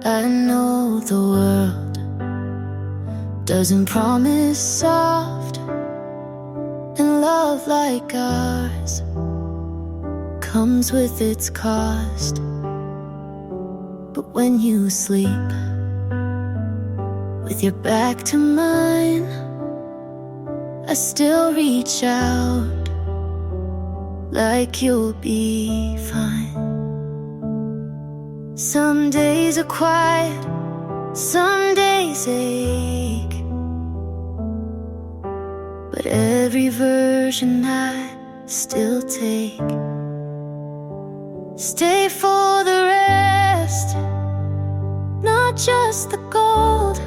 I know the world doesn't promise soft, and love like ours comes with its cost. But when you sleep with your back to mine, I still reach out like you'll be fine. Some days are quiet, some days ache, but every version I still take. Stay for the rest, not just the gold.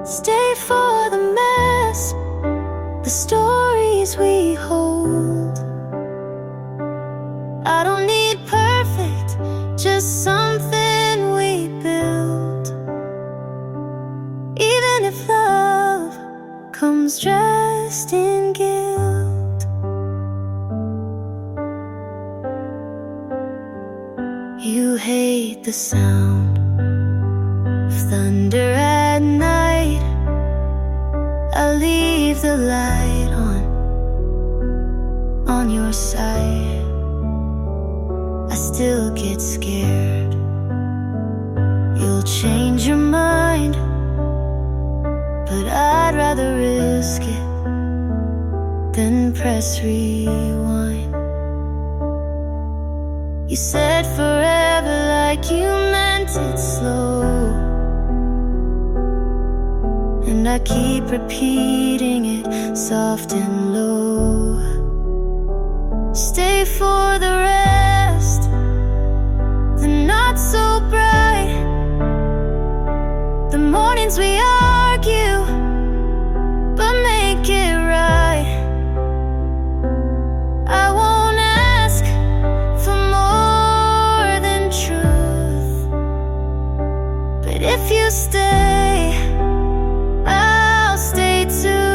Stay for the mess, the stories we hold. I don't need perfect, just something we build. Even if love comes dressed in guilt. You hate the sound of thunder at night. I leave the light on your side. I still get scared you'll change your mind, but I'd rather risk it than press rewind. You said forever like you meant it slow, and I keep repeating it soft and low. Stay for the rest, the not so bright, the mornings we argue, but make it right. I won't ask for more than truth, but if you stay, I'll stay too.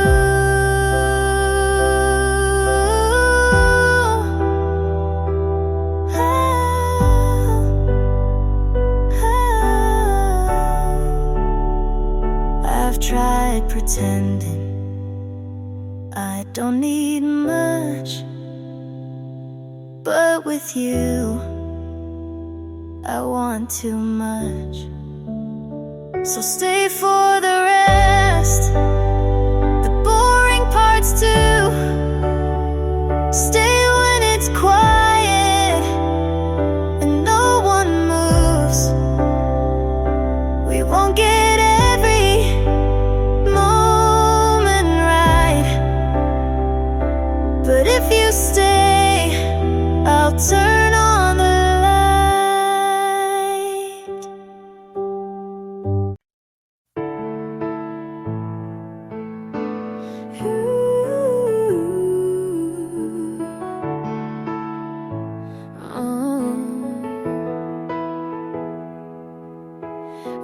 I've tried pretending I don't need much, but with you I want too much. So stay for the rest, the boring parts too. Stay when it's quiet and no one moves. We won't get every moment right, but if you stay, I'll turn on the light.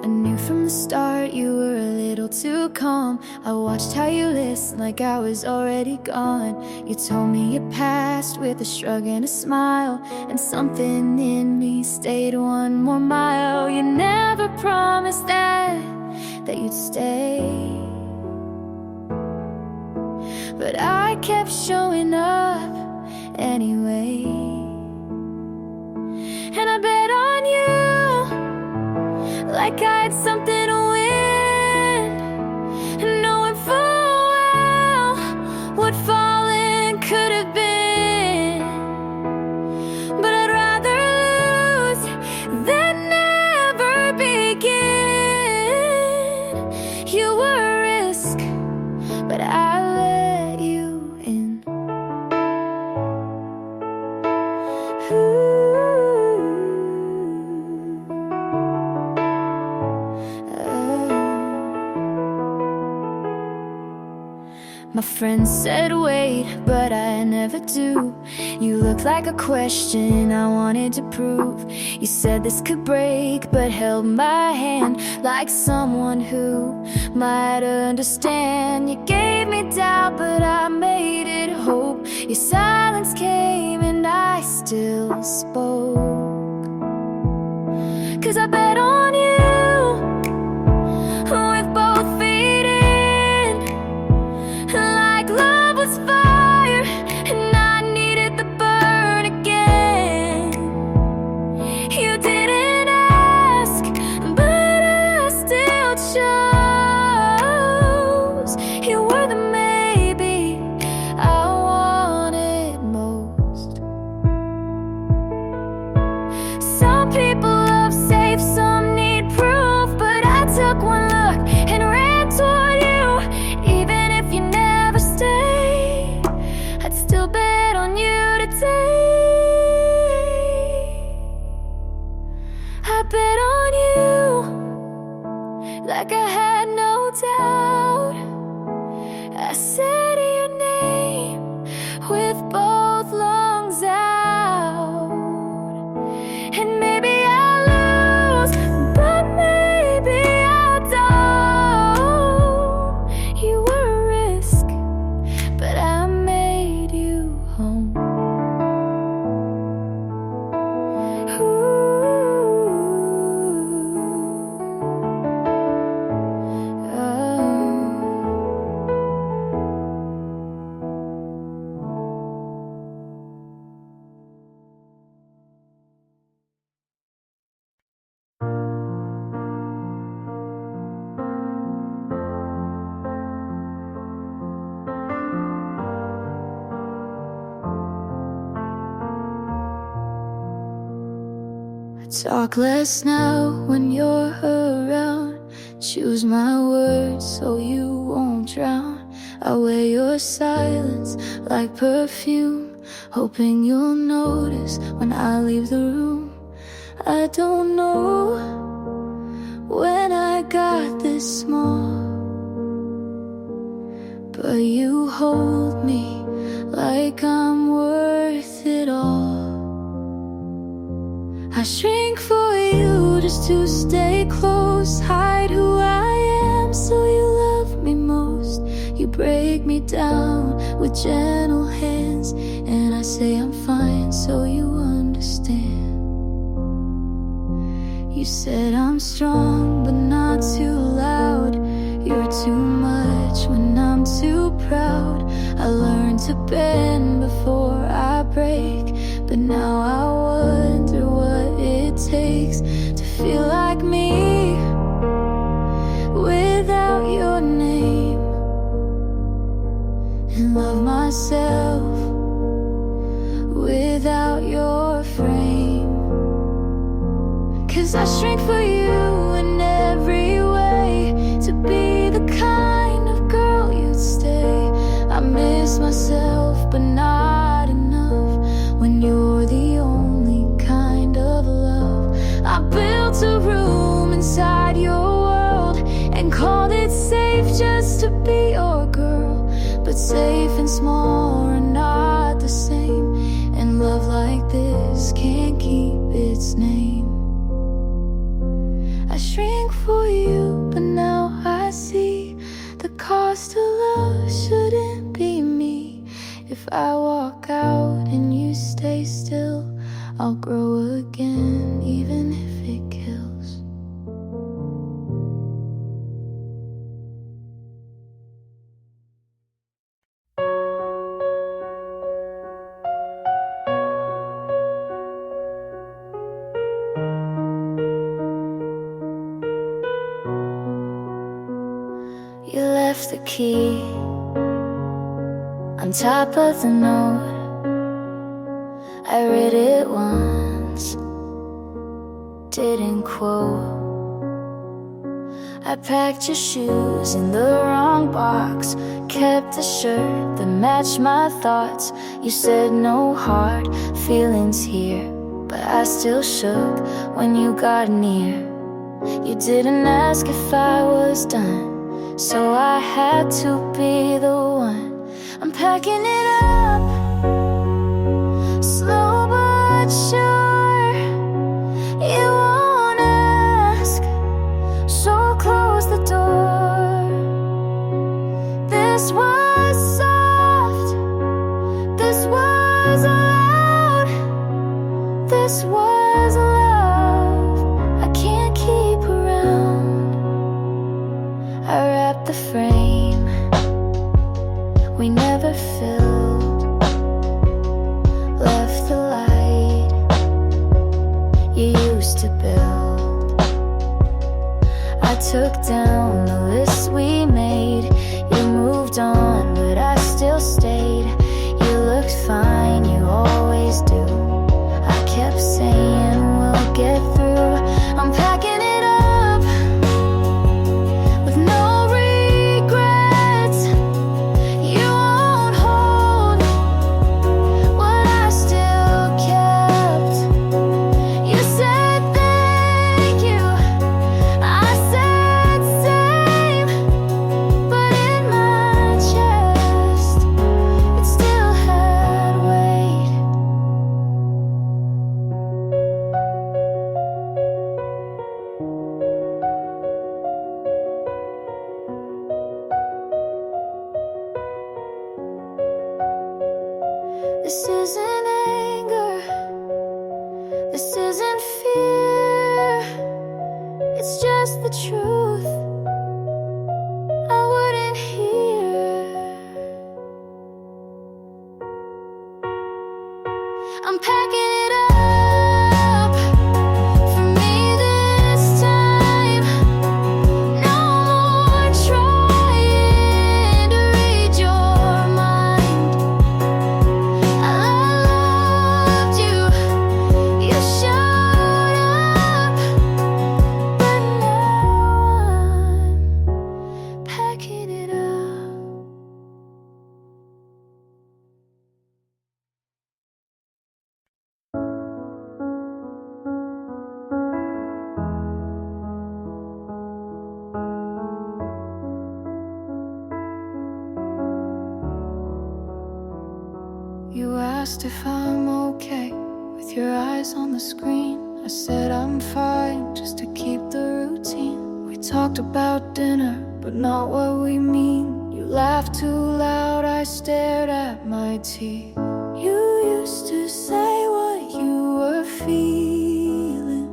I knew from the start you were a little too calm. I watched how you listened like I was already gone. You told me your past with a shrug and a smile, and something in me stayed one more mile. You never promised that you'd stay, but I kept showing up anyway. And I bet on you like I had something to win, knowing full well what falling could have been. But I'd rather lose than never begin. You were a risk, but I let you in. My friends said wait, but I never do. You looked like a question I wanted to prove. You said this could break, but held my hand like someone who might understand. You gave me doubt, but I made it hope. Your silence came and I still spoke, 'cause I bet on you Talk less now when you're around. Choose my words so you won't drown. I wear your silence like perfume, hoping you'll notice when I leave the room. I don't know when I got this small, but you hold me like I'm worth it all. I shrink for you just to stay close, hide who I am so you love me most. You break me down with gentle hands, and I say I'm fine so you understand. You said I'm strong but not too loud. You're too much when I'm too proud. I learned to bend before I break, but now I wonder what it takes to feel like me without your name, and love myself without your frame. 'Cause I shrink for you in every way, to be the kind of girl you'd stay. I miss myself but not enough when you're the only kind of love. I built a room inside your world and called it safe just to be your girl. But safe and small are not the same, and love like this can't keep its name. I shrink for you, but now I see the cost of love shouldn't be me. If I walk out and you stay still, I'll grow again, even if it kills. You left the key on top of the note. I read it once, didn't quote. I packed your shoes in the wrong box, kept the shirt that matched my thoughts. You said no hard feelings here, but I still shook when you got near. You didn't ask if I was done, so I had to be the one. I'm packing it up, slow but sure. You won't ask, so close the door. This was soft, this was loud, this was love I can't keep around. I wrapped the frame we never filled, left the light you used to build. I took down the list we made. You moved on, but I still stayed. You looked fine, you always do. I kept saying we'll get through. I'm packing it up with no regrets. You won't hold what I still kept. You said thank you, I said same, but in my chest it still had weight. This isn't anger, this isn't fear, it's just the truth I wouldn't hear. I'm packing it up for me this time. No more trying to read your mind. I loved you, you showed asked if I'm okay with your eyes on the screen. I said I'm fine, just to keep the routine. We talked about dinner, but not what we mean. You laughed too loud, I stared at my tea. You used to say what you were feeling,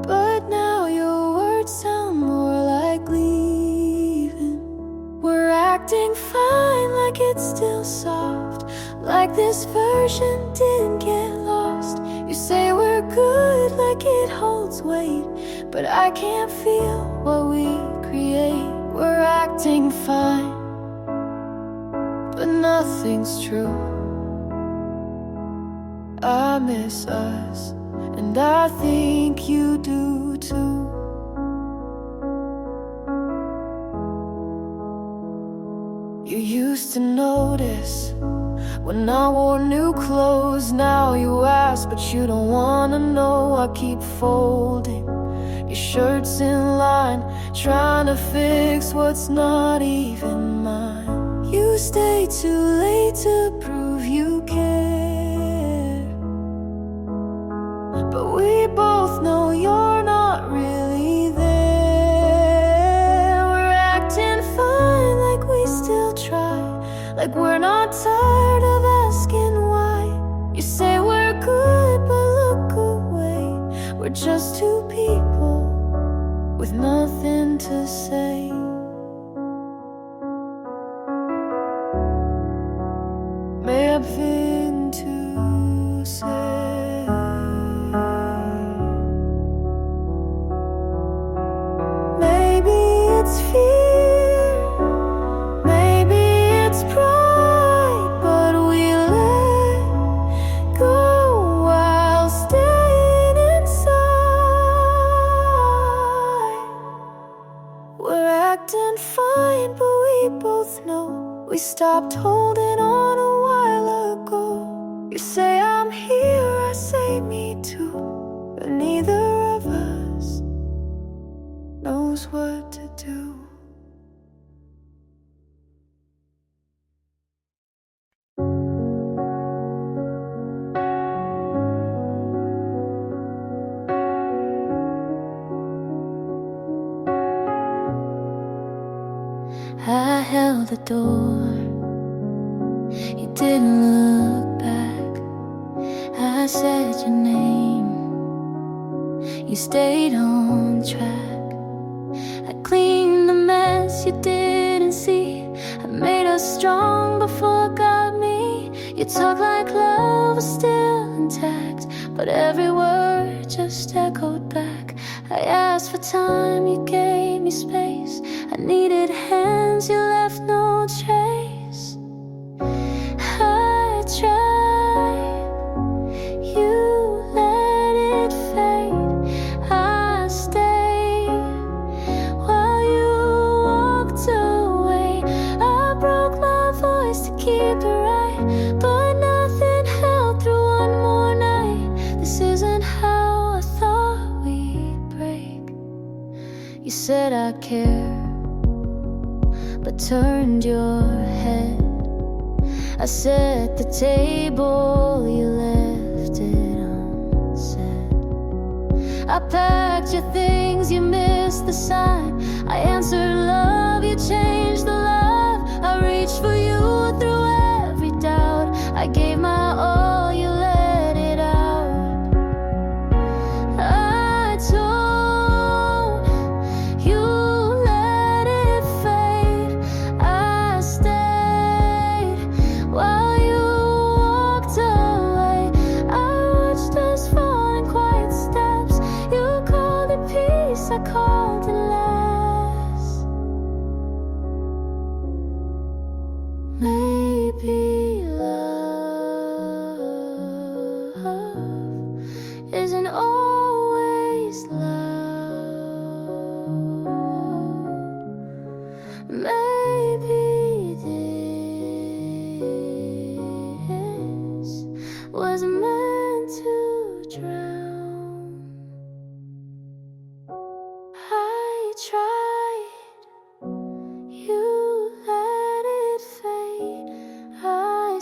but now your words sound more like leaving. We're acting fine, like it's still soft, like this version didn't get lost. You say we're good, like it holds weight, but I can't feel what we create. We're acting fine, but nothing's true. I miss us, and I think you do too. You used to notice when I wore new clothes. Now you ask, but you don't wanna know. I keep folding your shirts in line, trying to fix what's not even mine. You stay too late to prove you care, but we both know you're not really there. We're acting fine, like we still try, like we're not tired of asking why. You say we're good, but look away. We're just two people with nothing to say. May have been to say. Maybe it's fear, maybe it's pride, but we let go while staying inside. We're acting fine, but we both know we stopped holding on a while ago. You say I'm here, I say me too, but neither of us knows what to do. I held the door, you didn't look back. I said your name, you stayed on track. I cleaned the mess you didn't see. I made us strong before God me. You talk like love was still intact, but every word just echoed back. I asked for time, you gave me space. I needed hands, you left no trace. I tried, you let it fade. I stayed while you walked away. I broke my voice to keep it right, but nothing held through one more night. This isn't how I thought we'd break. You said I care, but turned your head. I set the table, you left it unsaid. I packed your things, you missed the sign. I answered love, you changed the love. I reached for you through every doubt. I gave my all, you let it out. I told you, let it fade. I stayed while you walked away. I watched us fall in quiet steps. You called it peace, I called it less. Maybe love isn't always loud. Maybe this was meant to drown. I tried, you let it fade. I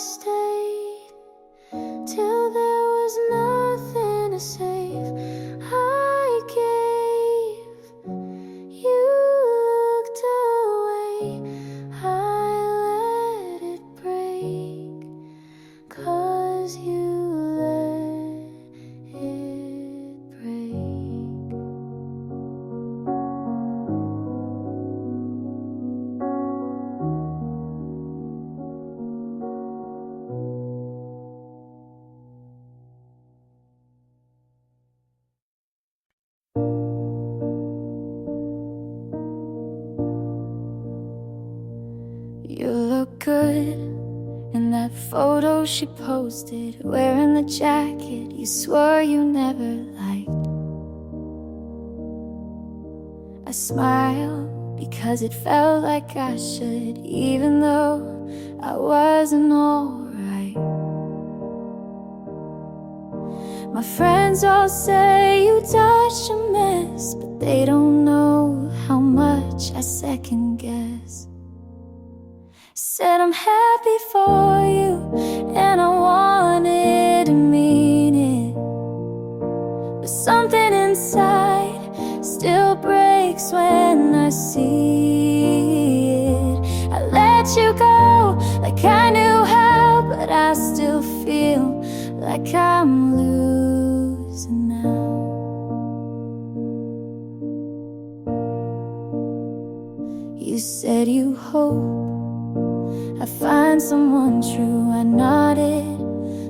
good in that photo she posted, wearing the jacket you swore you never liked. I smile because it felt like I should, even though I wasn't alright. My friends all say you dodged a mess, but they don't know how much I second guess. Said I'm happy for you, and I wanted to mean it, but something inside still breaks when I see it. I let you go like I knew how, but I still feel like I'm losing now. You said you hope I find someone true. I nodded,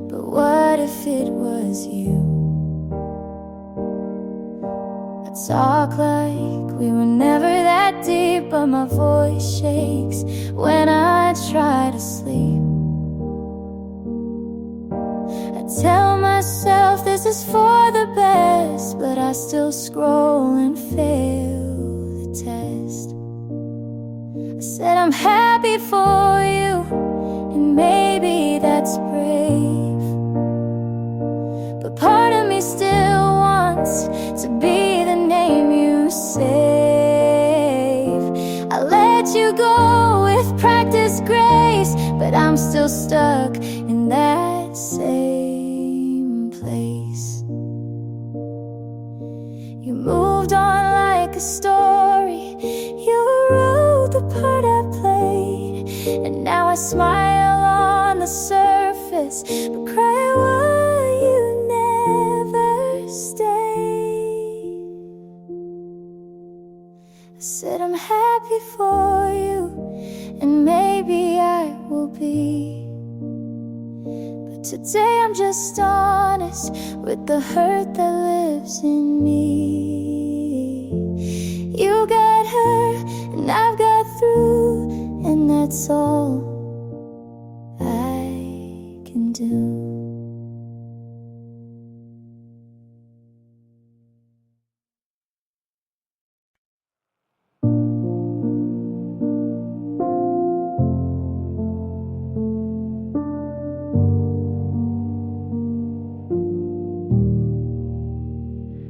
but what if it was you? I talk like we were never that deep, but my voice shakes when I try to sleep. I tell myself this is for the best, but I still scroll and fail the test. I said I'm happy for you, and maybe that's brave, but part of me still wants to be the name you save. I let you go with practice grace, but I'm still stuck in that same place. You moved on like a story, you wrote the part I played, and now I smile on the surface, but cry why you never stayed. I said I'm happy for you, and maybe I will be, but today I'm just honest with the hurt that lives in me. You got her, and I've got through, and that's all I can do.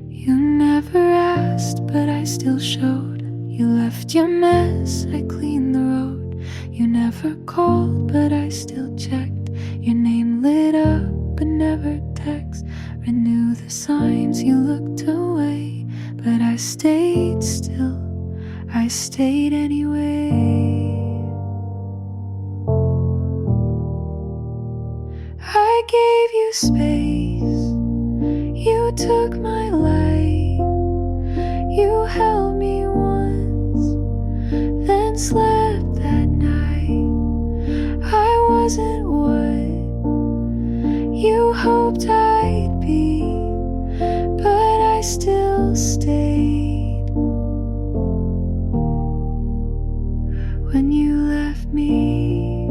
You never asked, but I still showed. You left your mess, I cleaned the road. You never called, but I still checked. Your name lit up, but never text. Renew the signs, you looked away, but I stayed still, I stayed anyway. I gave you space, you took my light. You held me once, then slept that night. I wasn't what you hoped I'd be, but I still stayed. When you left me,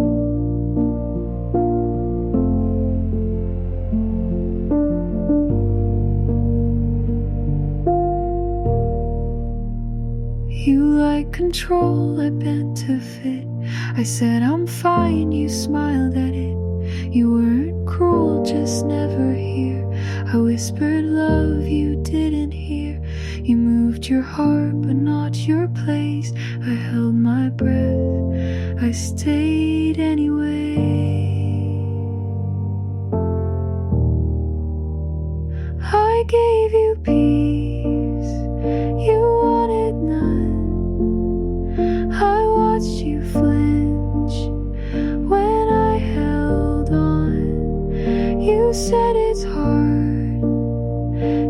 you like control, I bent to fit. I said I'm fine, you smiled at it. You weren't cruel, just never here. I whispered love you didn't hear. You moved your heart, but not your place. I held my breath, I stayed anyway. I gave you peace, you wanted none. I watched you flinch when I held on. You said it's hard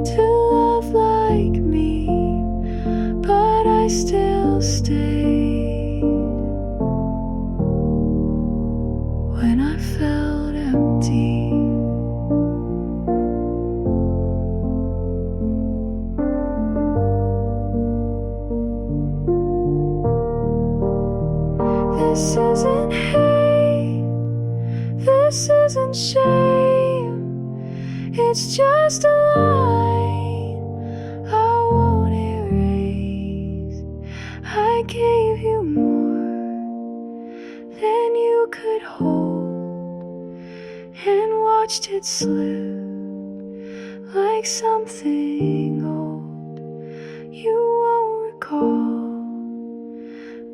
to love like me, but I still stayed. When I felt empty, this isn't hate. It's just a line I won't erase. I gave you more than you could hold, and watched it slip like something old you won't recall.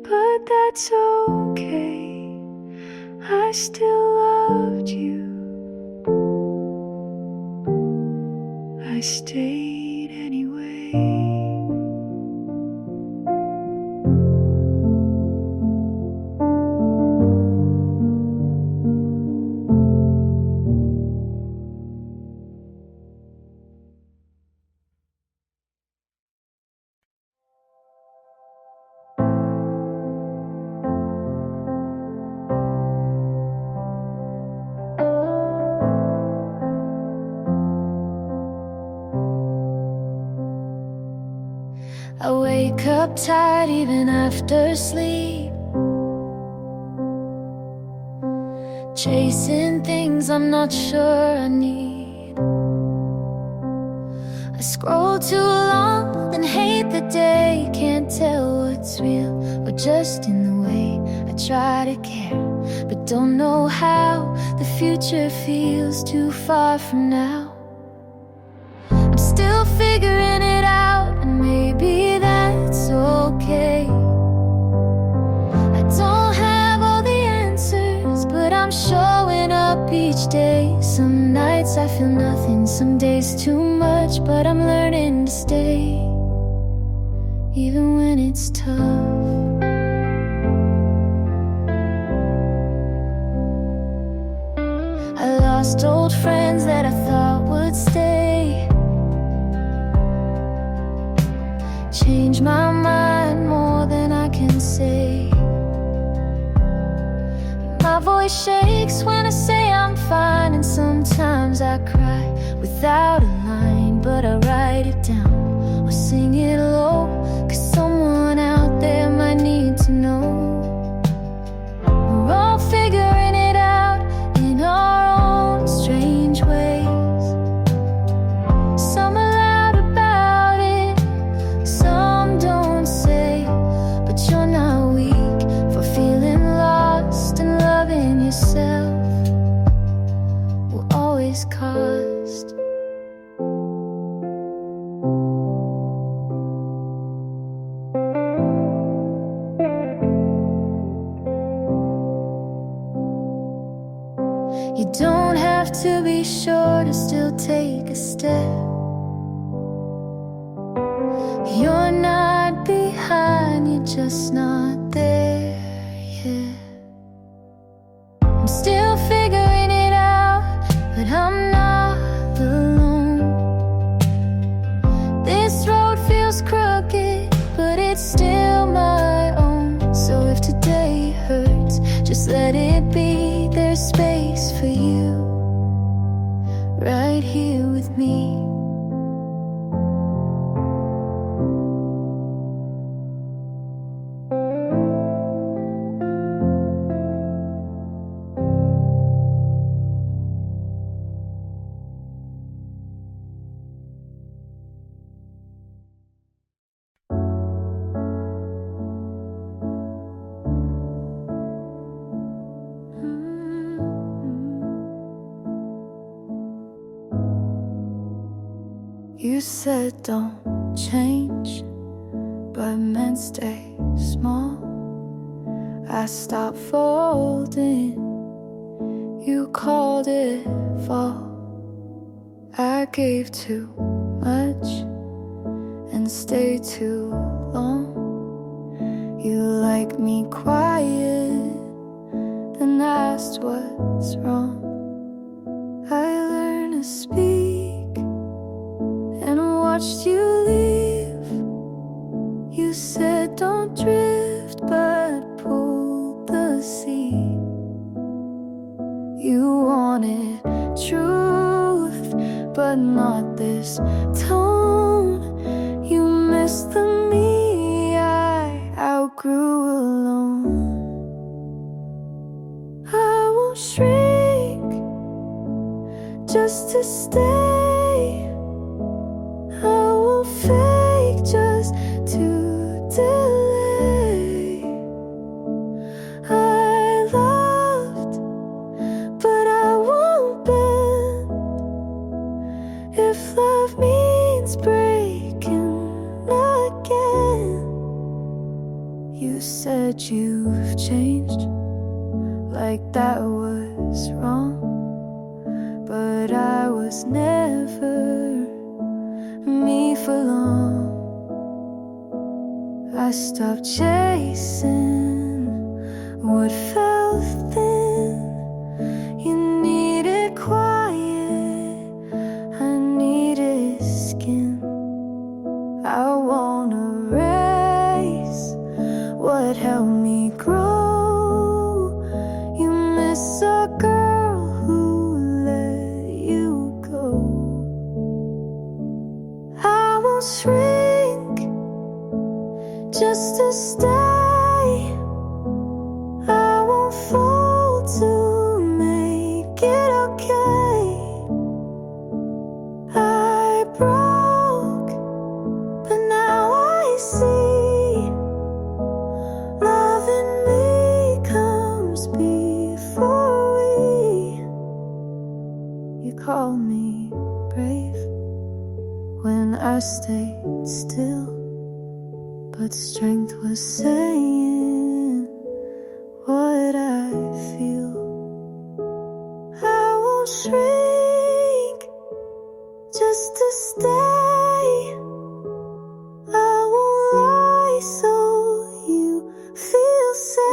But that's okay, I still loved you. I stayed anyway. I wake up tired even after sleep, chasing things I'm not sure I need. I scroll too long, then hate the day. Can't tell what's real or just in the way I try to care, but don't know how. The future feels too far from now. I'm still figuring it out, and maybe that's okay. I don't have all the answers, but I'm showing up each day. Some nights I feel nothing, some days too much, but I'm learning to stay, even when it's tough. I lost old friends that I thought would stay, changed my mind more than I can say. My voice shakes when I say I'm fine, and sometimes I cry without a line, but I write it down or sing it low, 'cause someone out there might need to know. We're all figuring it out in our own strange ways. Some are loud about it, some don't say, but you're not weak for feeling lost, and loving yourself will always cost. You don't have to be sure to still take a step. You're not behind, you're just not there yet. I'm still figuring it out, but I'm not alone. This road feels crooked, but it's still my own. So if today hurts, just let it be. There's space for you right here with me. You said don't change, but men stay small. I stopped folding, you called it fall. I gave too much and stayed too long. You like me quiet, then asked what's wrong. I learned to speak and watched you leave. You said don't drift, but pulled the sea. You wanted truth, but not this tone. You missed the me I outgrew alone. I won't shrink just to stay. I will fake just to delay. I loved, but I won't bend. If love means breaking again. You said you've changed, like that was wrong. But I was never me for long. I stopped chasing what felt thin. You needed quiet, I needed skin. I won't erase what helped me grow. You miss a girl who let you go. I won't shrink just to stay. I won't fall to make it okay. I broke, but now I see love in me comes before we. You call me brave when I stayed still, but strength was saying what I feel. I won't shrink just to stay. I won't lie so you feel safe.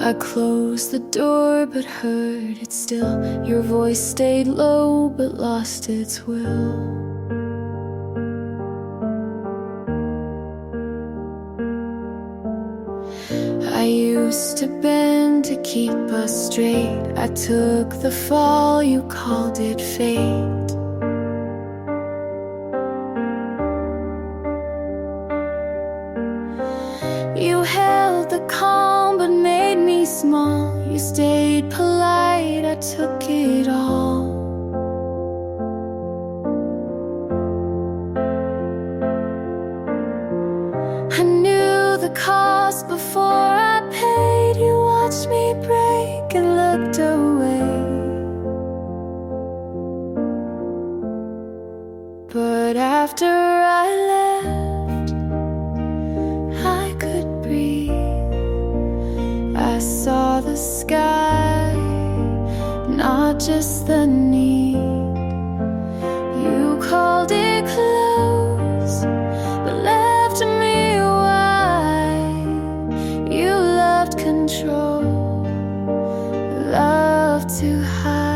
I closed the door but heard it still. Your voice stayed low but lost its will. I used to bend to keep us straight. I took the fall, you called it fate. You held the calm but made me small. You stayed polite, I took it all. I knew the cost before I paid. You watched me break and looked away. But after I left, I could breathe. I saw the sky, not just the need. You called it close, but left me wide. You loved control, loved to hide.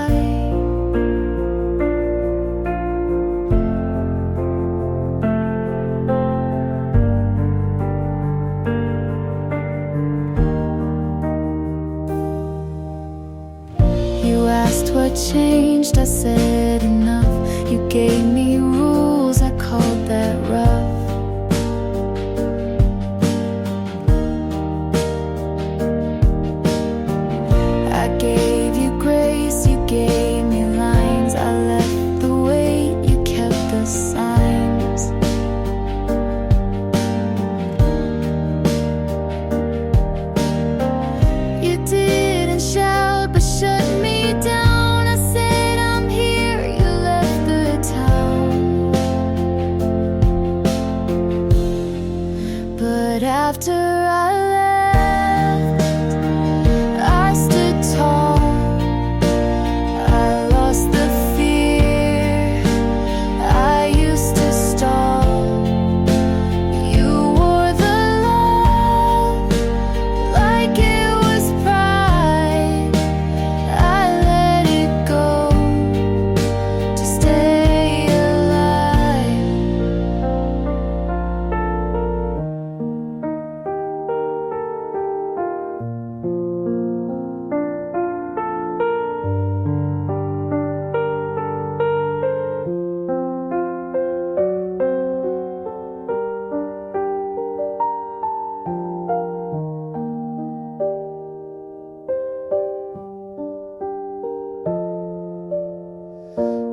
You asked what changed, I said enough. You gave me rules, I called that rough. I gave you grace, you gave me lines. I left the weight, you kept the signs. You didn't shout but shut me down. I said I'm here, you left the town.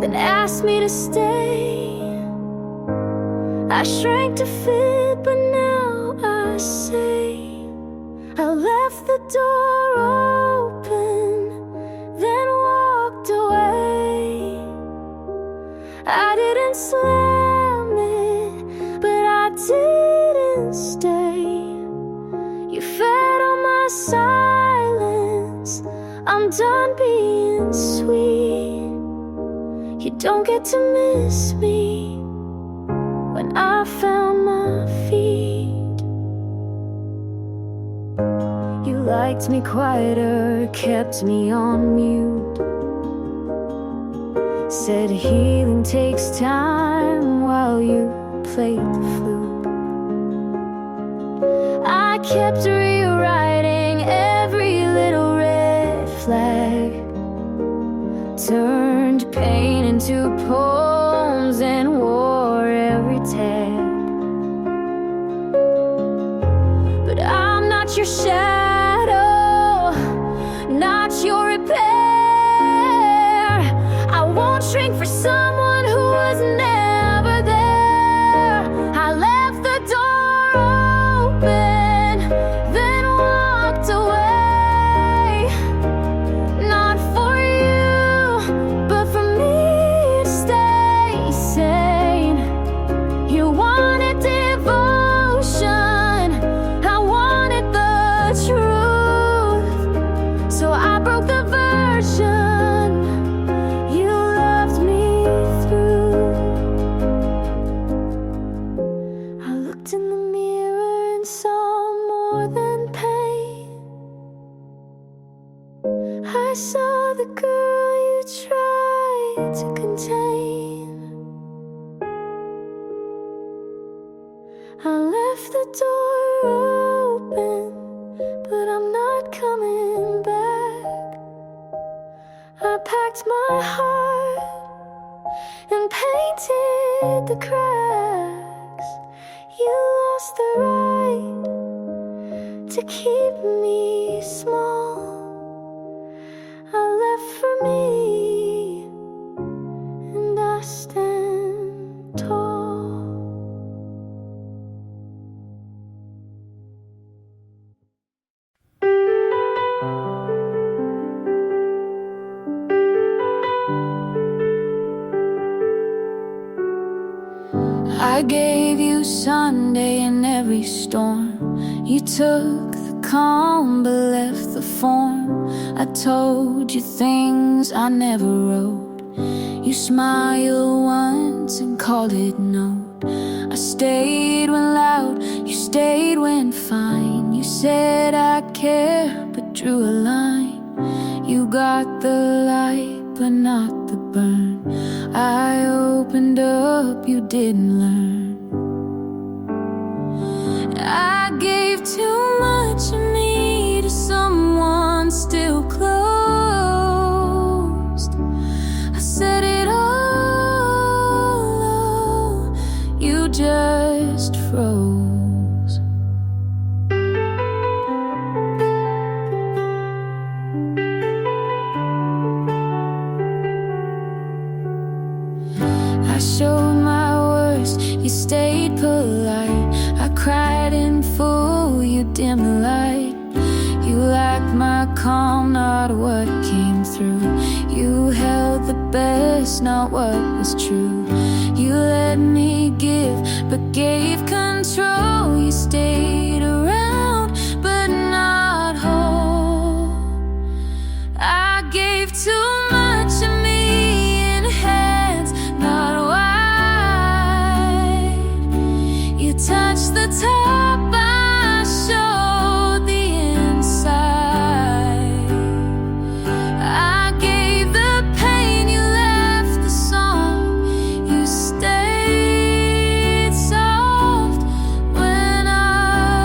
then asked me to stay. I shrank to fit, but now I say I left the door open, then walked away. I didn't slam it, but I didn't stay. You fed on my silence, I'm done being sweet. You don't get to miss me when I found my feet. You liked me quieter, kept me on mute. Said healing takes time while you played the flute. I kept rewriting every little red flag, turned pain into poems and wore every tag. But I'm not your shadow, not your repair. I won't shrink for someone who was never there. I left the door open, then walked away. Not for you, but for me to stay sane. You wanted devotion, I wanted the truth. So I broke the version you loved me through. I looked in the mirror and saw more than pain. I saw the girl you tried to contain. I left the door open, but I'm not coming back. I packed my heart and painted the cracks. You lost the right to keep me small. I left for me, and I stand tall. I gave you Sunday in every storm. You took the calm but left the form. I told you things I never wrote. You smiled once and called it note. I stayed when loud, you stayed when fine. You said I care but drew a line. You got the light but not the burn. I opened up, you didn't learn. I gave too much of me to someone still closed. I said it all, you just froze. I showed my worst, you stayed polite. I cried in full, you dimmed the light. You liked my calm, not what came through. You held the best, not what was true. You let me give, but gave control. You stayed around, but not whole. I gave too much of me in hands not wide. You touched the top, I showed the inside. I gave the pain, you left the song. You stayed soft when I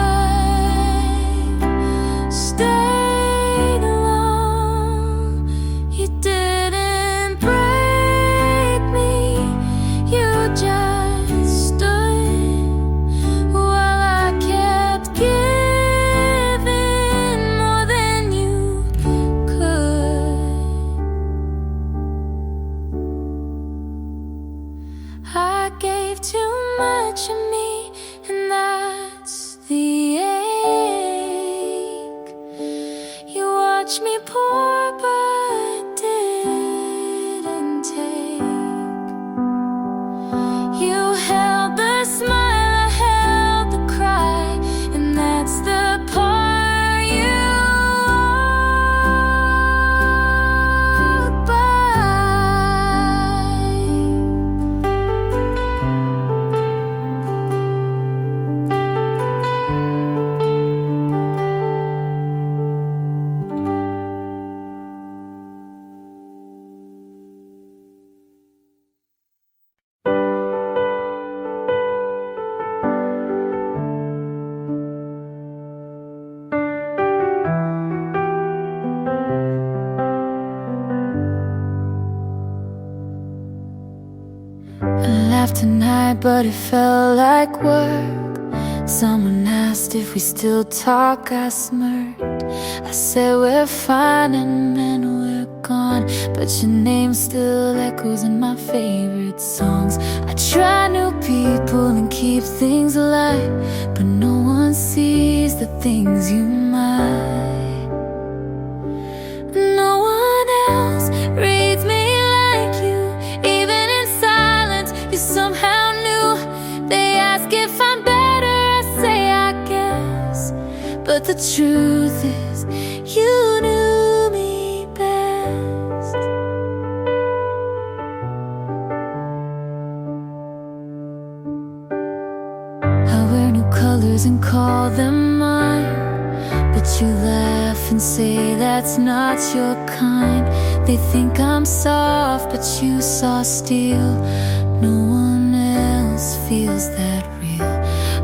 watch me pour but didn't take. You held the smile, I held the cry, and that's the part you walk by. I laughed tonight, but it felt like work. Someone asked if we still talk, I smirked. I said we're fine and then we're gone, but your name still echoes in my favorite songs. I try new people and keep things alive, but no one sees the things you might. No one else reads me like you. Even in silence, you somehow knew. They ask if I'm better, I say I guess, but the truth is you knew me best. I wear new colors and call them mine, but you laugh and say that's not your kind. They think I'm soft, but you saw steel. No one else feels that real.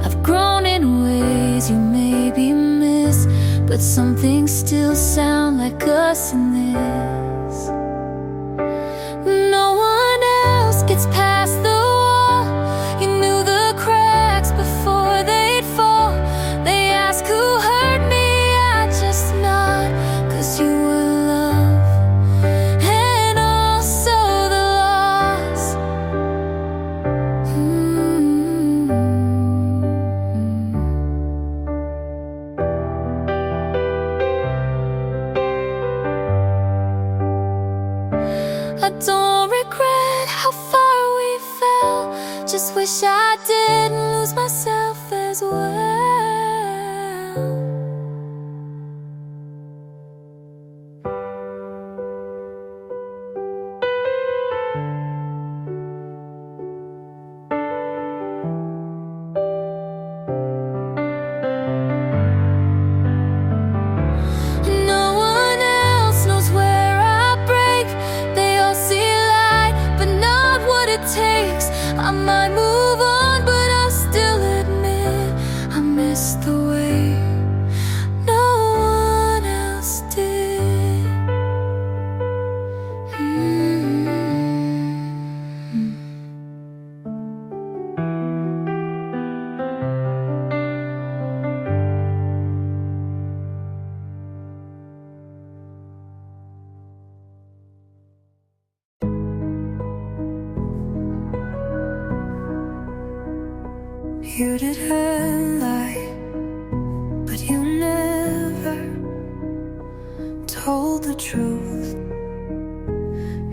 I've grown in ways you maybe miss, but some things still sound like us in this. No one else gets past the wall. You knew the cracks before they'd fall. They ask who hurt me, I just nod, 'cause you were love and also the loss. I don't regret how far we fell, just wish I didn't lose myself as well. No one else knows where I break. They all see light, but not what it takes. I might move on, but I'll still admit I miss the way no one else did. You did her lie, but you never told the truth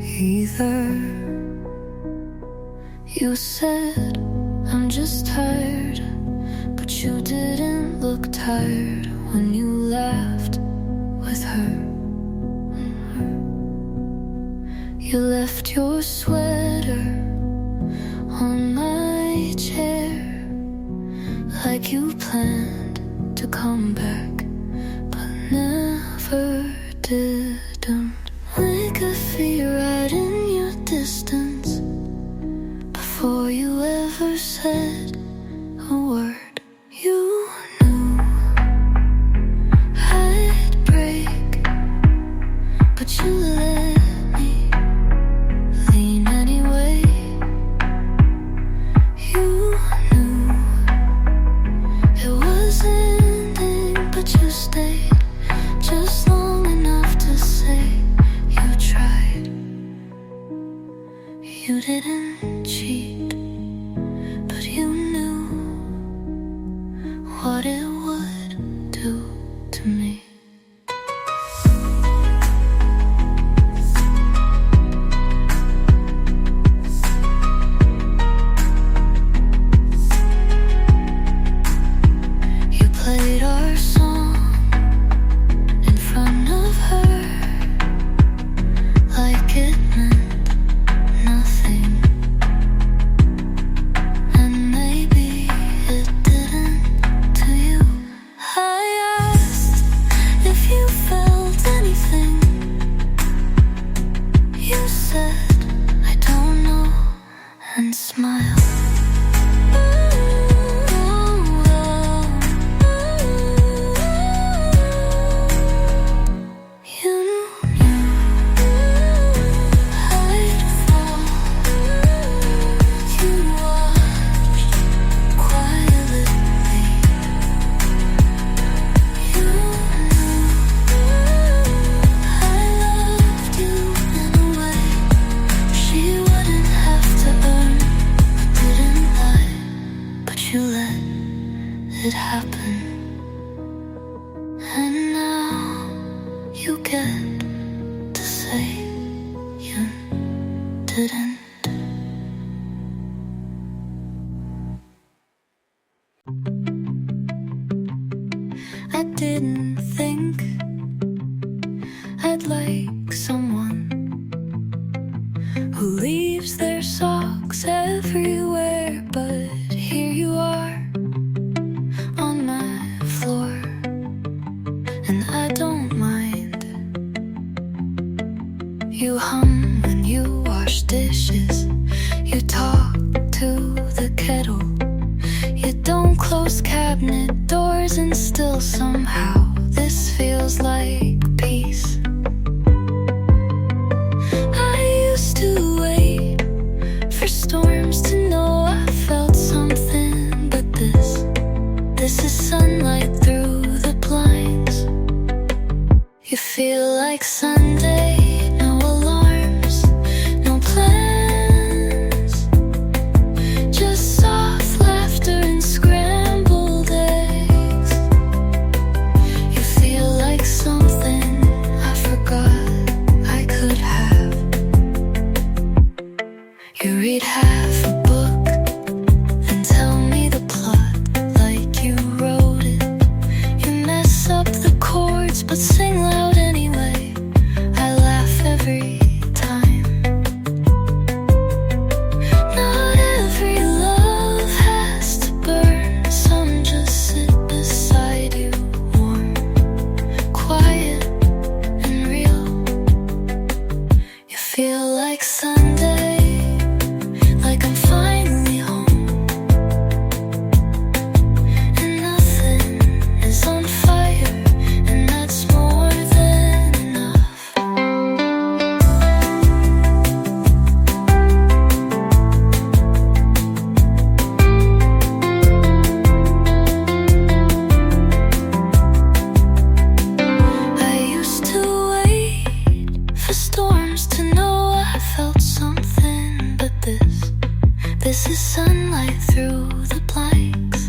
either. You said, I'm just tired, but you didn't look tired when you laughed with her. You left your sweater on my chair, like you planned to come back, but never didn't. We could feel right in your distance before you ever said a word. You knew I'd break, but you let me lean anyway. You knew it was ending, but you stayed just long enough to say you tried. You didn't cheat, but you knew what it would do to me. get to say you didn't. I didn't think I'd like someone who leaves their socks everywhere, but here you are on my floor, and I don't mind. You hum when you wash dishes, you talk to the kettle, you don't close cabinet doors, and still somehow this feels like peace. I used to wait for storms to know I felt something, but this is sunlight through the blinds. You feel like Sunday, no alarms, no plans, just soft laughter and scrambled eggs. You feel like something I forgot I could have. You read half a book and tell me the plot like you wrote it. You mess up the chords but sing loud anyway. I laugh every time. Not every love has to burn. Some just sit beside you, warm, quiet, and real. You feel like Sunday, like I'm finally home, and nothing is on fire, and that's more than enough. I used to wait for storms to know I felt something, but this is sunlight through the blanks.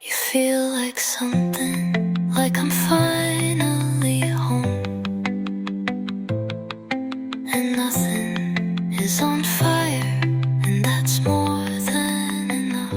You feel like something, like I'm finally home, and nothing is on fire, and that's more than enough.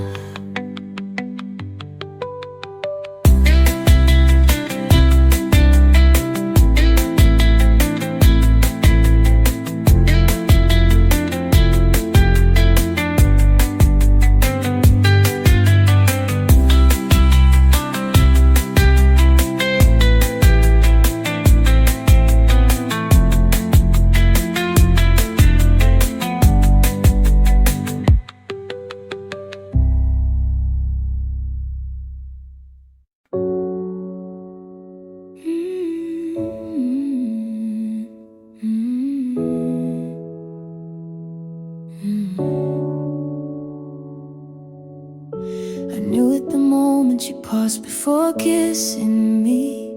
I knew it the moment you paused before kissing me.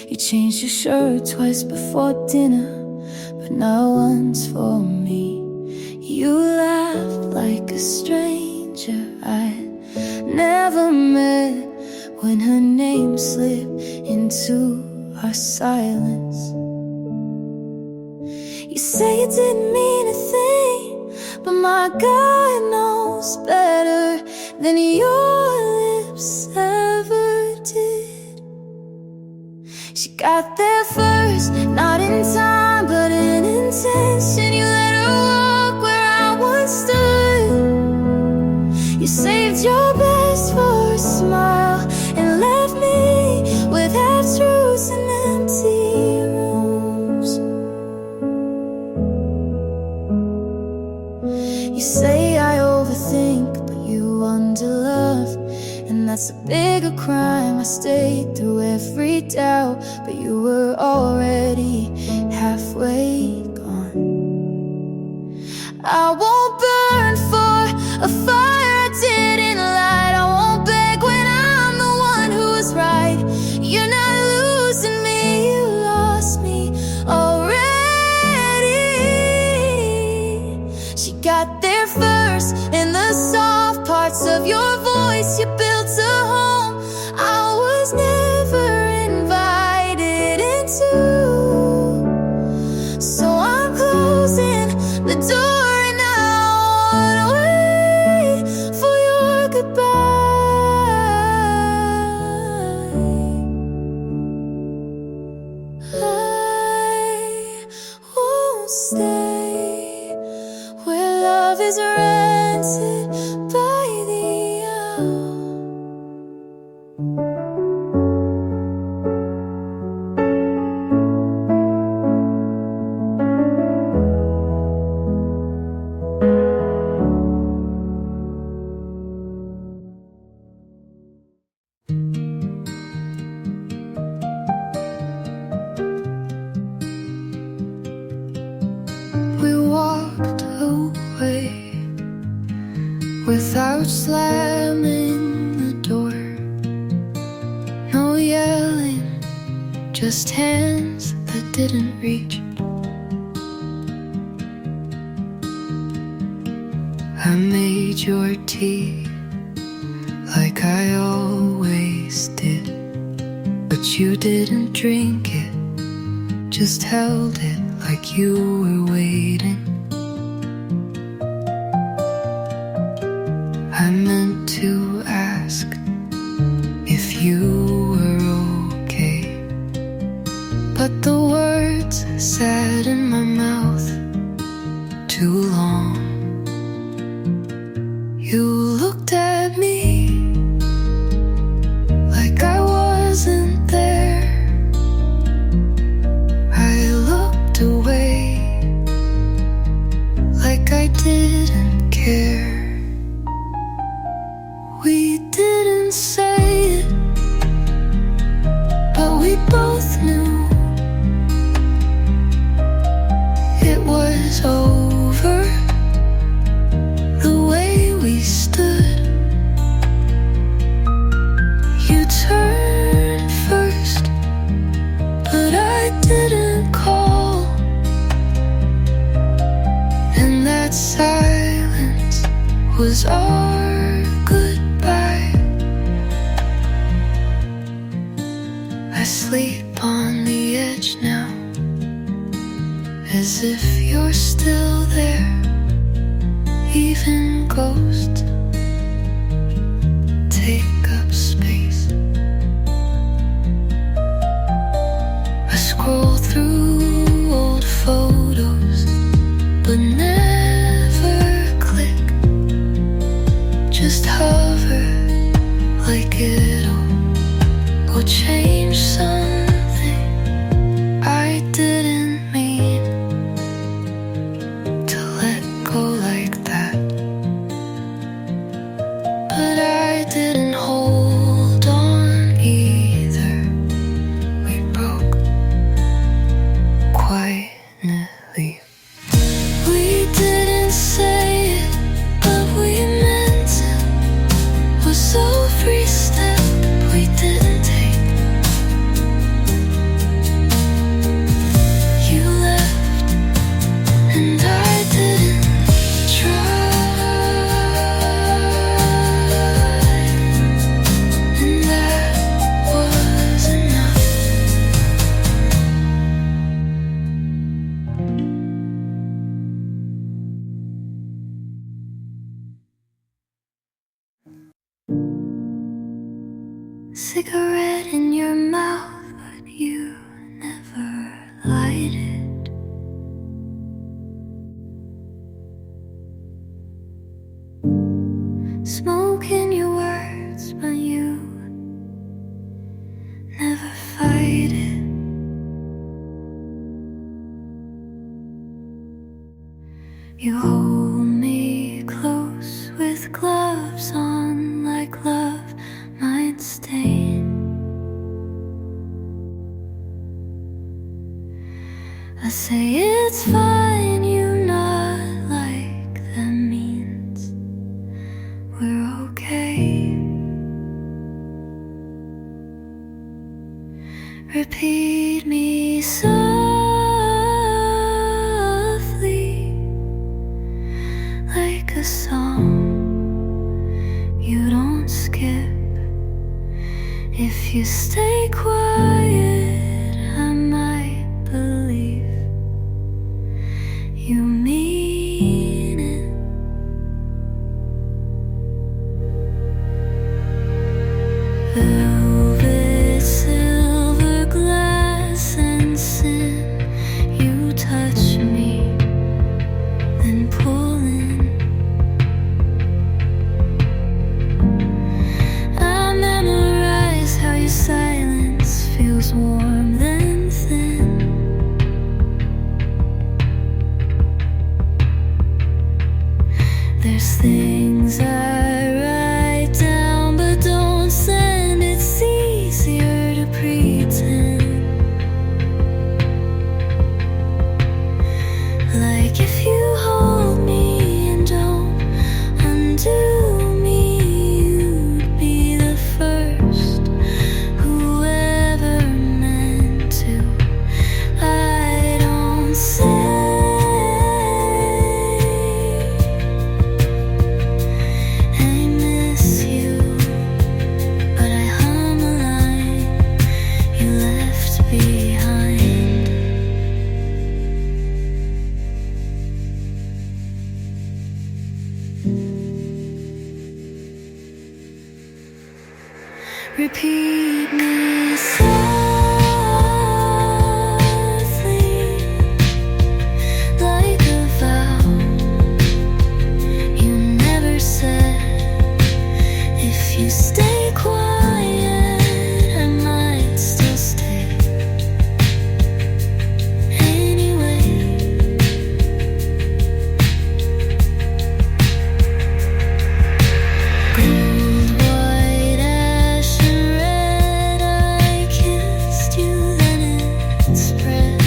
You changed your shirt twice before dinner, but not once for me. You laughed like a stranger I'd never met when her name slipped into our silence. You say you didn't mean a thing, but my God knows better than your lips ever did. She got there first, not in time, but in intention. You let her walk where I once stood. You saved your best for a smile and left me with half-truths and empty rooms. You say I overthink, but you underlove, and that's a bigger crime. I stayed through every doubt, but you were already halfway gone. I won't burn for a fire I didn't light. I won't beg when I'm the one who's right. You're not losing me, you lost me already. She got there first, in the soft parts of your voice. You built a home I was never invited into. tears rancid by the hour. Without slamming the door, no yelling, just hands that didn't reach. I made your tea like I always did, but you didn't drink it, just held it like you were waiting. I meant to ask if you were okay, but the words sat in my mouth too long. You looked at me like I wasn't there. I looked away like I didn't care. We didn't say it, but we both knew it was over. The way we stood, you turned first, but I didn't call, and that silence was our goodbye. I sleep on the edge now, as if you're still there. Even ghosts take up space. I scroll through old photos, but never click. Just hover like it'll change something. I didn't mean to let go like that, but I didn't hold on either. We broke quietly. We didn't say it, but we meant it. Was every step we didn't take. You left and I didn't try, and that was enough. Cigarette in your mouth, but you never light it. Smoke in your words, but you never fight it. You hold me close with gloves on, like love might stain. I say it's fine, you nod like that means we're okay. Repeat me softly like a song you don't skip. If you stay quiet, I might believe repeat me softly, like a vow you never said. If you stay quiet, I might still stay anyway. Gold, white, ash and red, I kissed you, then it spread.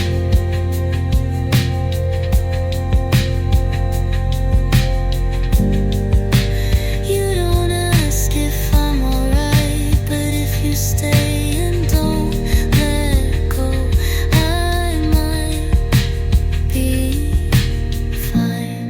You don't ask if I'm alright, but if you stay and don't let go, I might be fine.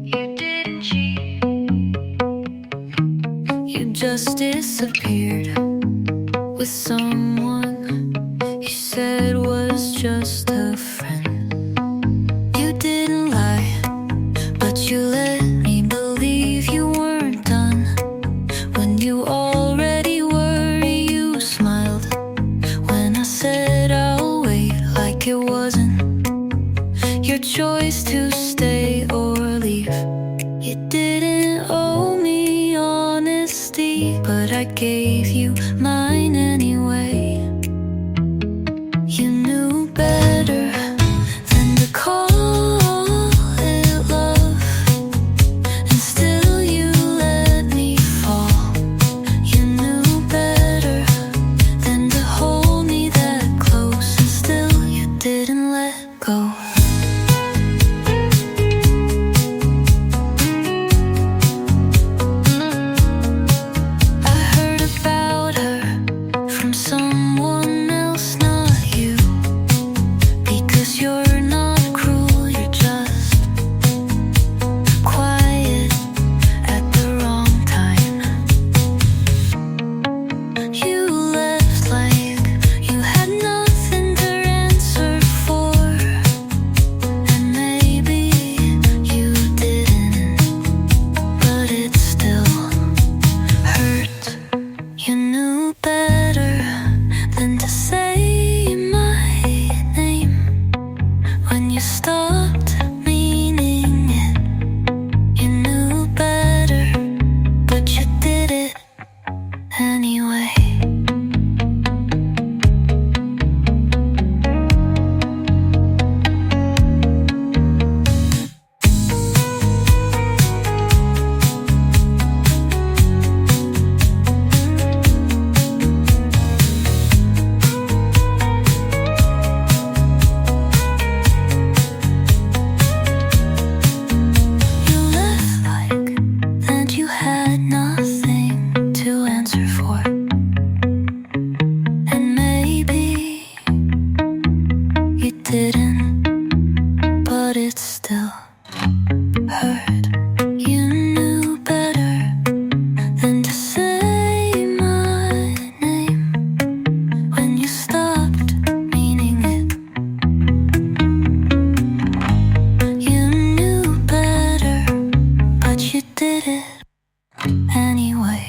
You didn't cheat, you just disappeared with someone you said was just a friend. You didn't lie, but you let me believe you weren't done. When you already were, you smiled when I said I'll wait, like it wasn't your choice to stay or leave. You didn't owe me honesty, but I gave you mine anyway. You knew better than to call it love, and still you let me fall. You knew better than to hold me that close, and still you didn't let go. I heard about her from someone else, not you, because you're not cruel, you're just quiet at the wrong time. You left like you had nothing to answer for, and maybe you didn't, but it still hurt. You knew better than to say my name when you stopped meaning it. You knew better, but you did it anyway. You left like that you had nothing to answer for, and maybe you didn't, but it still hurt. You knew better than to say my name when you stopped meaning it. You knew better, but you did it anyway.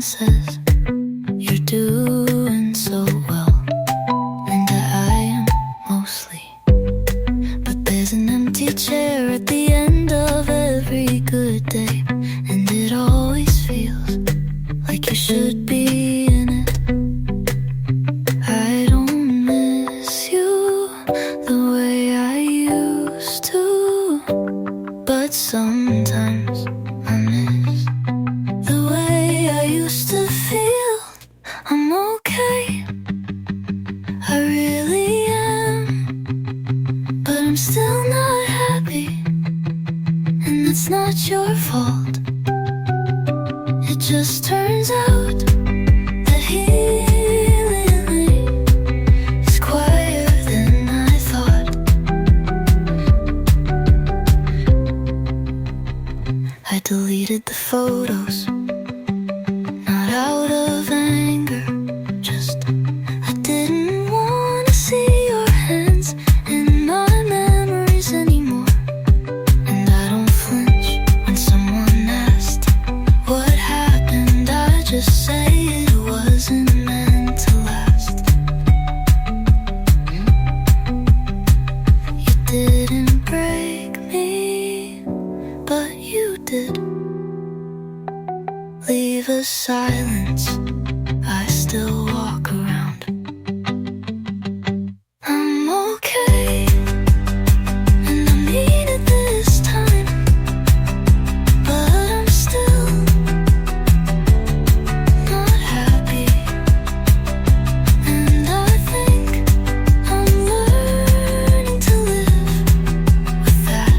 says you're doing so well, and I am mostly. But there's an empty chair at the end of every good day, and it always feels like you should be in it. I don't miss you the way I used to, but sometimes I miss the way I used to feel. I'm okay, I really am, but I'm still not happy, and it's not your fault. It just turns out that healing me is quieter than I thought. I deleted the photos, not out of anger, just I didn't want to see your hands in my memories anymore. And I don't flinch when someone asked what happened. I just say it wasn't meant to last. You didn't break me, but you did. Leave a silence, I still walk around. I'm okay, and I mean it this time, but I'm still not happy, and I think I'm learning to live with that.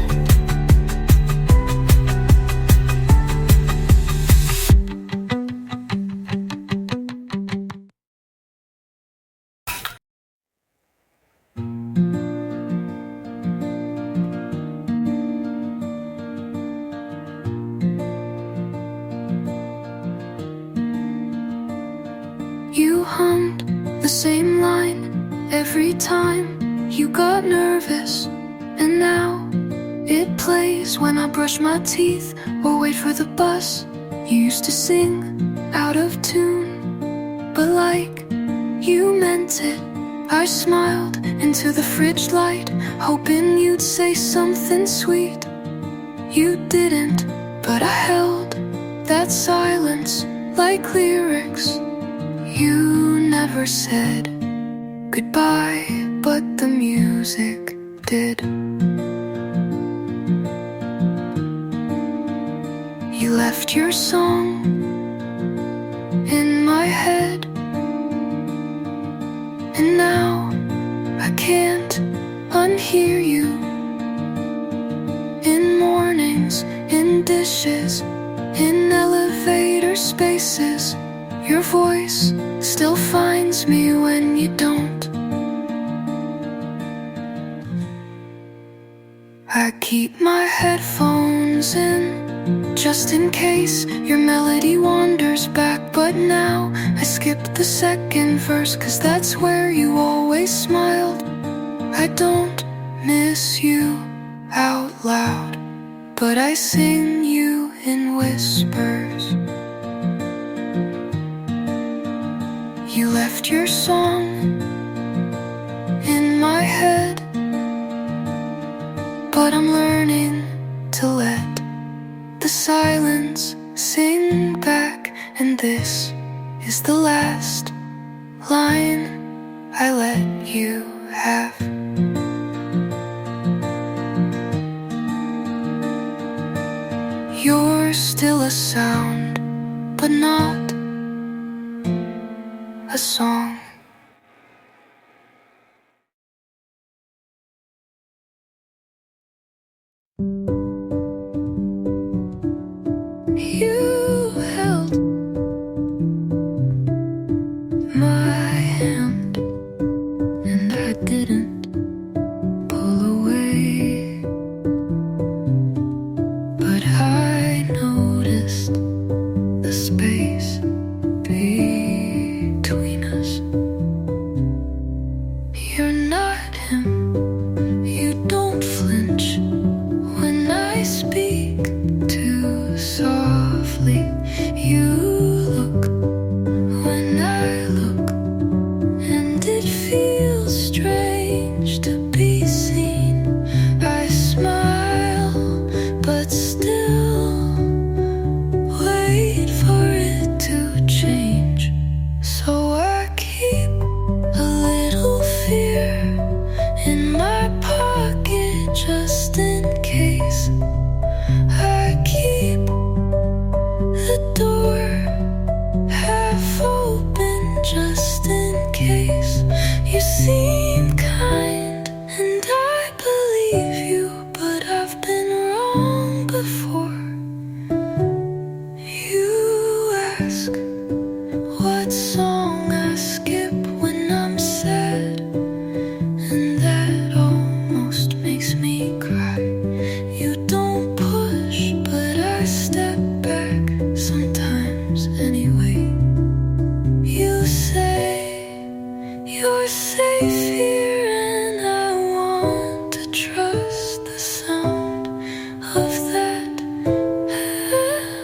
You hummed the same line every time you got nervous, and now it plays when I brush my teeth or wait for the bus. You used to sing out of tune, but like you meant it. I smiled into the fridge light, hoping you'd say something sweet. You didn't, but I held that silence like lyrics. You never said goodbye, but the music did. You left your song in my head, and now I can't unhear you. In mornings, in dishes, in elevator spaces, your voice still finds me when you don't. I keep my headphones in, just in case your melody wanders back. But now I skip the second verse, 'cause that's where you always smiled. I don't miss you out loud, but I sing you in whispers. You left your song in my head, but I'm learning to let the silence sing back. And this is the last line I let you have. You're still a sound, but not a song. You held my hand, and I didn't pull away, but I noticed the space between us. You're not him, you don't flinch when I speak too softly. You look ask what song I skip when I'm sad, and that almost makes me cry. You don't push, but I step back sometimes anyway. You say you're safe here, and I want to trust the sound of that hat.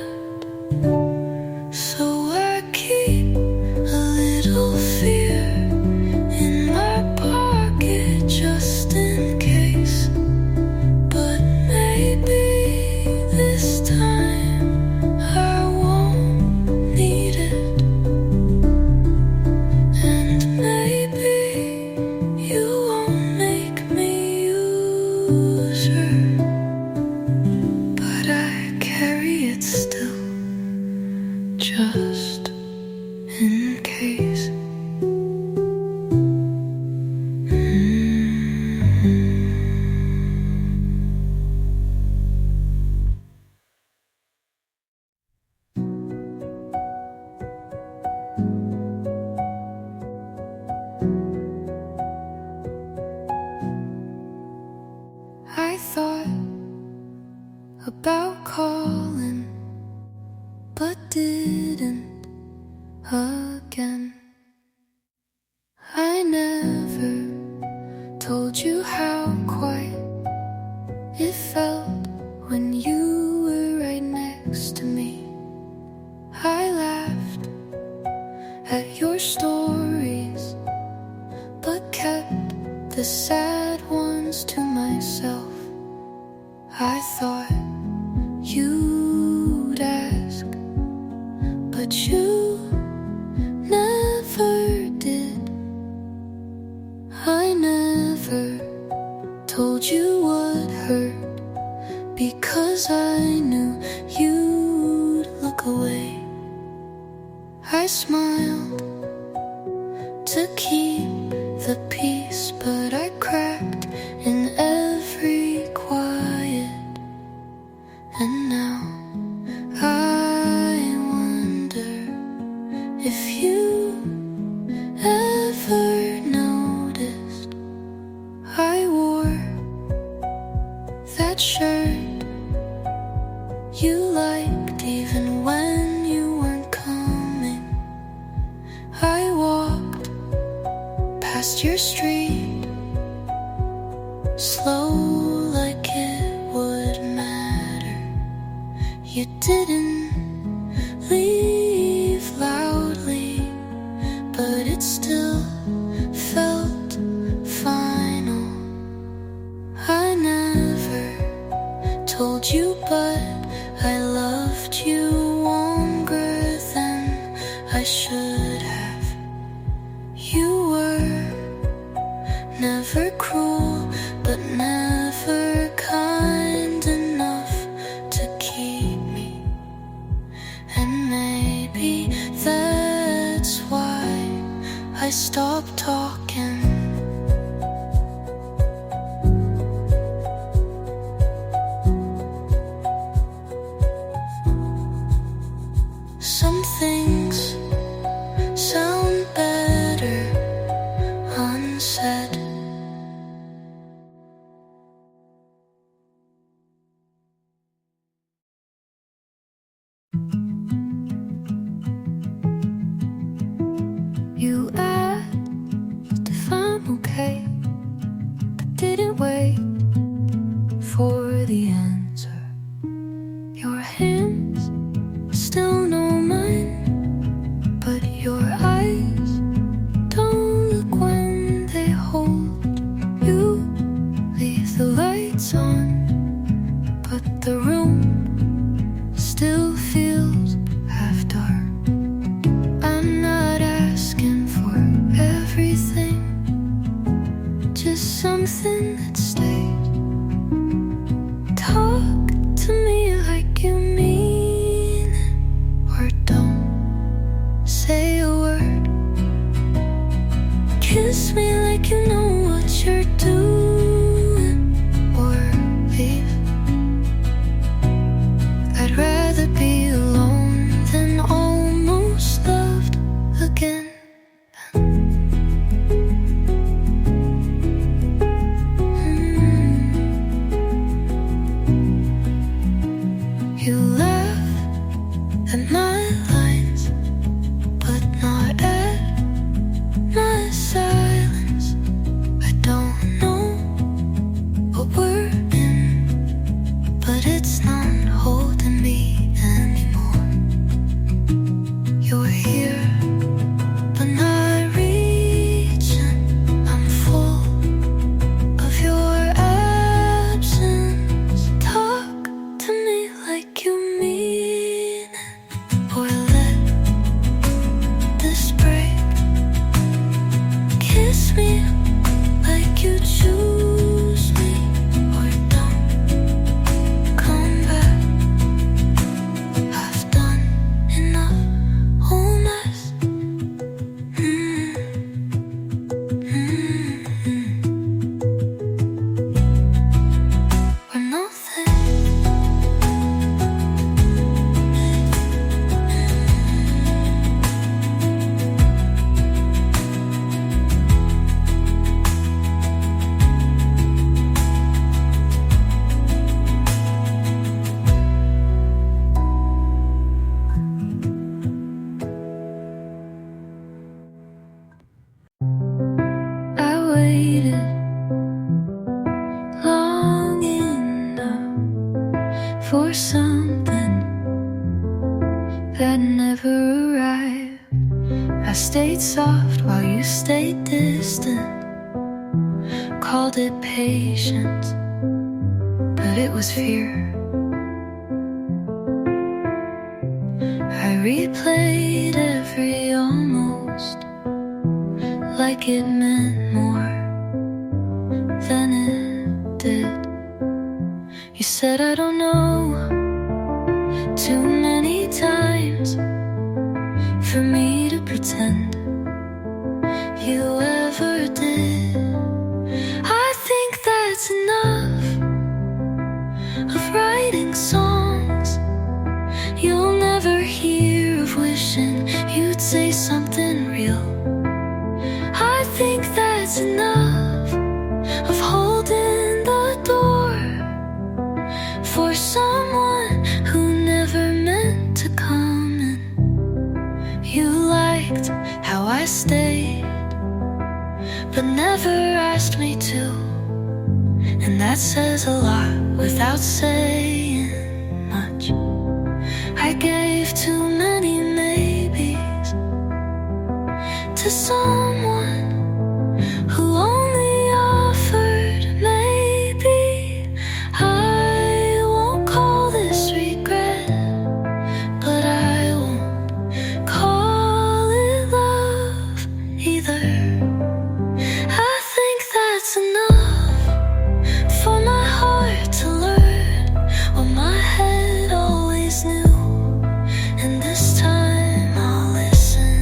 So I keep a little fear in my pocket just in case. But maybe this time I won't need it. And maybe you won't make me use her. But I carry it still, just in case. I thought about calling, but didn't again. I never told you how quiet it felt when you were right next to me. I laughed at your stories, but kept the sad ones to myself. I thought you'd ask, but you never did. I never told you what hurt, because I knew you'd look away. I smiled to keep the peace, but I cracked in every quiet. And now I wonder if you ever noticed I wore that shirt you liked even when you weren't coming. I walked past your street, slow like it would matter. You didn't leave loudly, but it still felt final. I never told you, but I loved you longer than I should have. You were never cruel, but never kind enough to keep me. And maybe that's why I stopped talking. Some things sound better unsaid. You asked if I'm okay, but didn't wait for the answer. Your hands still know mine, but your eyes don't look when they hold you. Leave the lights on, but the room still feels half dark. I'm not asking for everything, just something that stays. Talk to me like you mean it, or don't say a word. Kiss me like you know what you're doing, or leave. I'd rather be alone than almost arrive. I stayed soft while you stayed distant. Called it patience, but it was fear. I replayed every almost, like it meant more than it did. You said I don't know too many times for me to pretend you ever did. I think that's enough of writing songs you'll never hear, of wishing you'd say something real. I think that's enough of holding the door for someone who never meant to come in. You liked how I stayed, but never asked me to, and that says a lot without saying much. I gave too many maybes to someone who only offered maybe. I won't call this regret, but I won't call it love either. I think that's enough for my heart to learn what my head always knew, and this time I'll listen.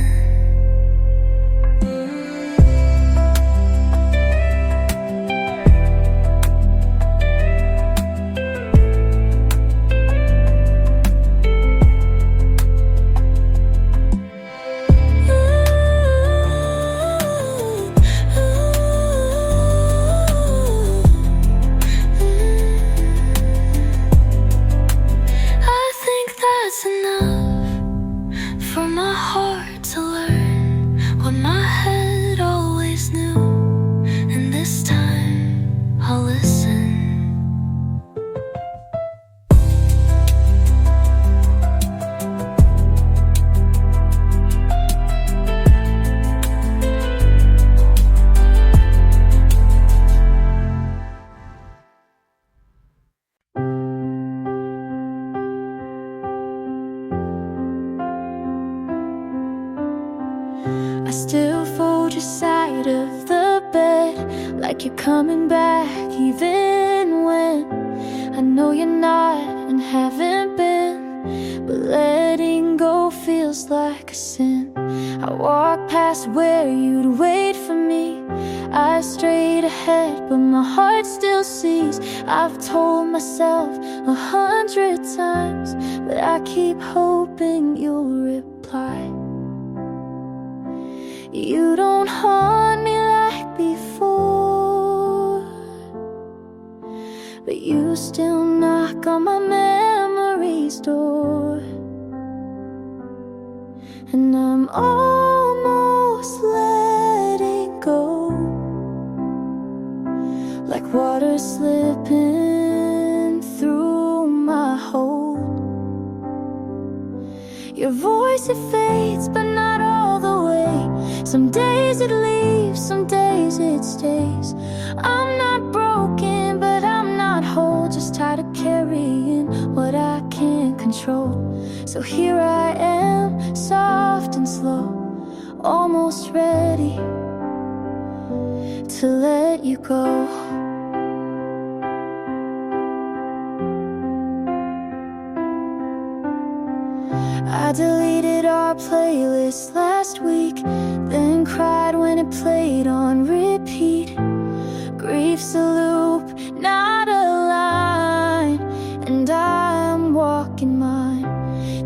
I think that's enough for my heart to learn what my head always knew, and this time I'll listen. I still fold your side of the bed, like you're coming back even when I know you're not and haven't been. But letting go feels like a sin. I walk past where you'd wait for me. I straight ahead, but my heart still sees. I've told myself 100 times, but I keep hoping you'll reply. You don't haunt me like before, but you still knock on my memory's door. And I'm almost letting go, like water slipping through my hold. Your voice, it fades, but not all the way. Some days it leaves, some days it stays. I'm not broken, but I'm not whole, just tired of carrying what I can't control. So here I am, soft and slow, almost ready to let you go. I deleted our playlist last week, then cried when it played on repeat. Grief's a loop, not a line, and I'm walking mine.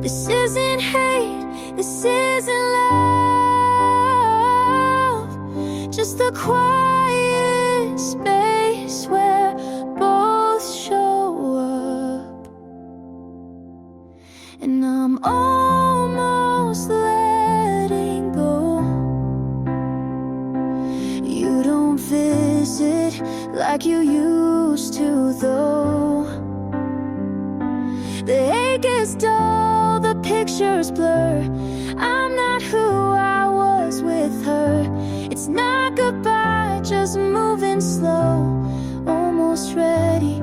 This isn't hate, this isn't love, just the quiet space where both show up. And I'm almost letting go. You don't visit like you used to, though. The ache is dull, the pictures blur. I'm not goodbye, just moving slow, almost ready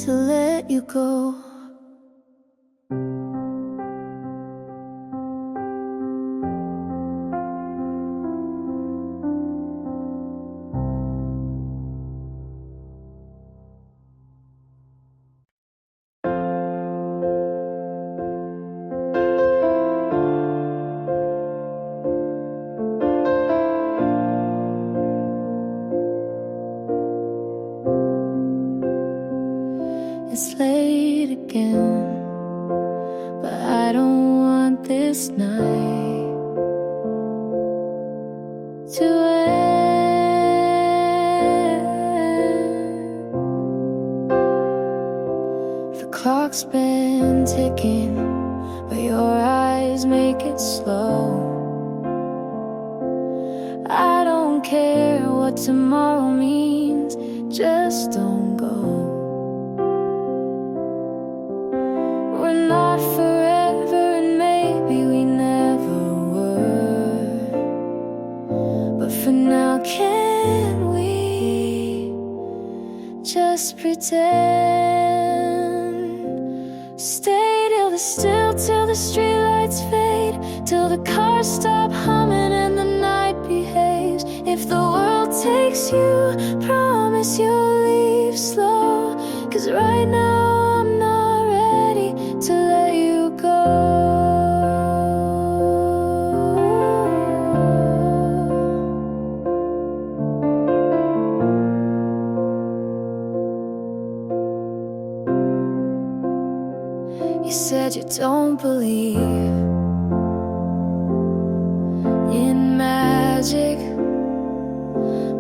to let you go. It's late again, but I don't want this night to end. The clock's been ticking, but your eyes make it slow. I don't care what tomorrow means, just don't go. We're not forever, and maybe we never were. But for now, can we just pretend? Stay till the streetlights fade, till the cars stop humming and the night behaves. If the world takes you, promise you'll leave slow. 'Cause right now I'm not ready to let you go. You said you don't believe in magic,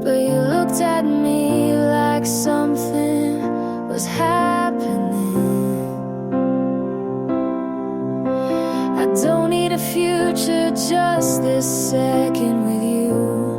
but you looked at me like something was happening. I don't need a future, just this second with you.